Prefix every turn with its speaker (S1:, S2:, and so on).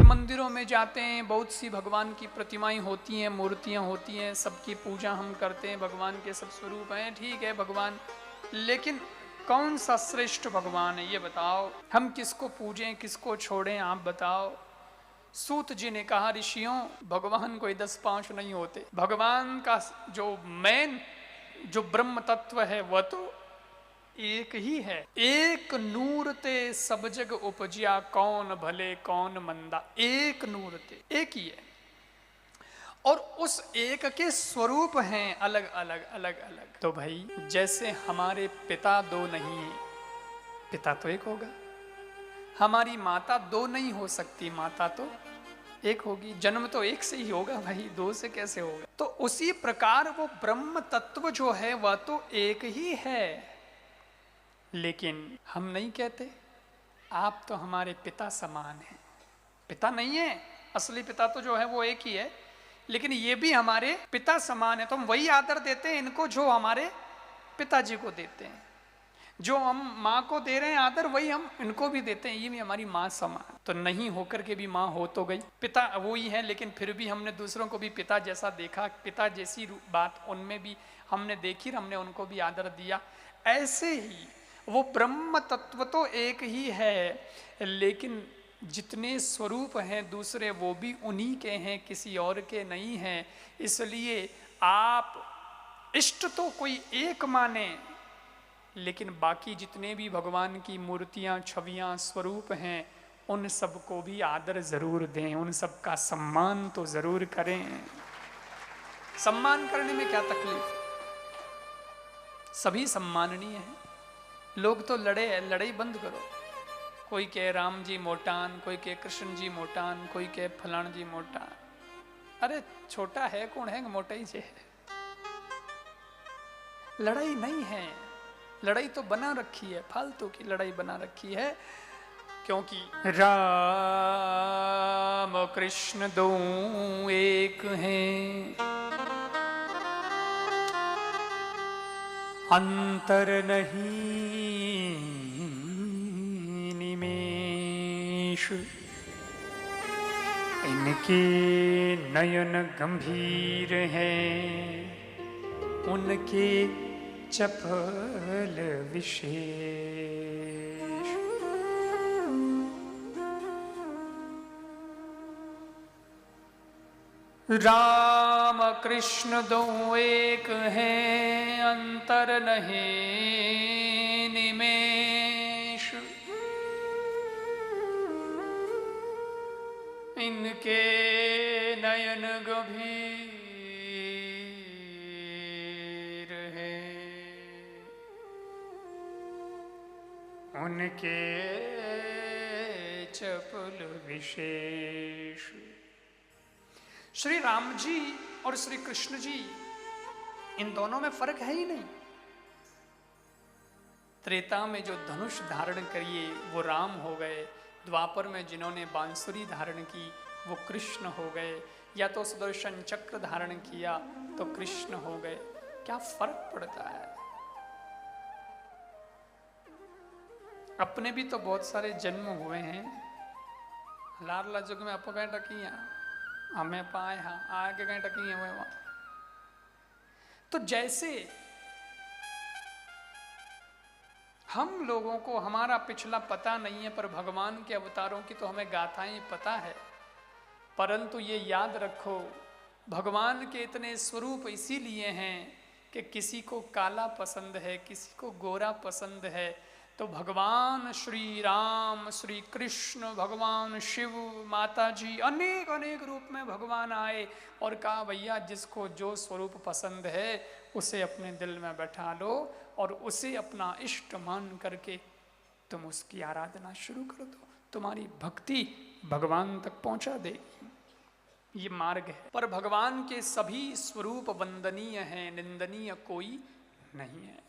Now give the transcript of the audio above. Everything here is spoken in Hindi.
S1: मंदिरों में जाते हैं, बहुत सी भगवान की प्रतिमाएं होती हैं, मूर्तियां होती हैं, सबकी पूजा हम करते हैं, भगवान के सब स्वरूप हैं, ठीक है भगवान। लेकिन कौन सा श्रेष्ठ भगवान है ये बताओ, हम किसको पूजें किसको छोड़ें, आप बताओ। सूत जी ने कहा, ऋषियों भगवान कोई 10 पांच नहीं होते, भगवान का जो मेन जो ब्रह्म तत्व है वह तो एक ही है। एक नूर ते सब जग उपजिया, कौन भले कौन मंदा। एक नूर ते, एक ही है, और उस एक के स्वरूप हैं अलग अलग अलग अलग। तो भाई जैसे हमारे पिता दो नहीं है, पिता तो एक होगा। हमारी माता दो नहीं हो सकती, माता तो एक होगी। जन्म तो एक से ही होगा भाई, दो से कैसे होगा। तो उसी प्रकार वो ब्रह्म तत्व जो है वह तो एक ही है। लेकिन हम नहीं कहते आप तो हमारे पिता समान हैं। पिता नहीं है, असली पिता तो जो है वो एक ही है, लेकिन ये भी हमारे पिता समान है। तो हम वही आदर देते हैं इनको जो हमारे पिताजी को देते हैं। जो हम माँ को दे रहे हैं आदर, वही हम इनको भी देते हैं, ये भी हमारी माँ समान। तो नहीं होकर के भी माँ हो तो गई, पिता वो ही है, लेकिन फिर भी हमने दूसरों को भी पिता जैसा देखा, पिता जैसी बात उनमें भी हमने देखी, हमने उनको भी आदर दिया। ऐसे ही वो ब्रह्म तत्व तो एक ही है, लेकिन जितने स्वरूप हैं दूसरे वो भी उन्हीं के हैं, किसी और के नहीं हैं। इसलिए आप इष्ट तो कोई एक माने, लेकिन बाकी जितने भी भगवान की मूर्तियां छवियां स्वरूप हैं उन सबको भी आदर जरूर दें, उन सबका सम्मान तो जरूर करें। सम्मान करने में क्या तकलीफ है, सभी सम्माननीय हैं। लोग तो लड़े हैं, लड़ाई बंद करो। कोई कहे राम जी मोटान, कोई कहे कृष्ण जी मोटान, कोई कहे फलान जी मोटान। अरे छोटा है कौन है, मोटा ही से है। लड़ाई नहीं है, लड़ाई तो बना रखी है, फालतू की लड़ाई बना रखी है। क्योंकि राम कृष्ण दो एक हैं, अंतर नहीं निमेष। इनके नयन गंभीर हैं, उनके चपल विशेष। राम कृष्ण दो एक हैं, अंतर नहीं निमेष। इनके नयन गंभीर हैं, उनके चपल विशेष। श्री राम जी और श्री कृष्ण जी, इन दोनों में फर्क है ही नहीं। त्रेता में जो धनुष धारण करिए वो राम हो गए, द्वापर में जिन्होंने बांसुरी धारण की वो कृष्ण हो गए, या तो सुदर्शन चक्र धारण किया तो कृष्ण हो गए। क्या फर्क पड़ता है। अपने भी तो बहुत सारे जन्म हुए हैं, लार लाजुग में आपको कहीं टकी हमें पाए, हाँ आगे कहीं टकी है वहाँ। तो जैसे हम लोगों को हमारा पिछला पता नहीं है, पर भगवान के अवतारों की तो हमें गाथाएं पता है। परंतु ये याद रखो, भगवान के इतने स्वरूप इसीलिए हैं कि किसी को काला पसंद है, किसी को गोरा पसंद है। तो भगवान श्री राम, श्री कृष्ण, भगवान शिव, माता जी, अनेक अनेक रूप में भगवान आए और कहा भैया जिसको जो स्वरूप पसंद है उसे अपने दिल में बैठा लो और उसे अपना इष्ट मान करके तुम उसकी आराधना शुरू कर दो, तुम्हारी भक्ति भगवान तक पहुंचा देगी। ये मार्ग है। पर भगवान के सभी स्वरूप वंदनीय हैं, निंदनीय कोई नहीं है।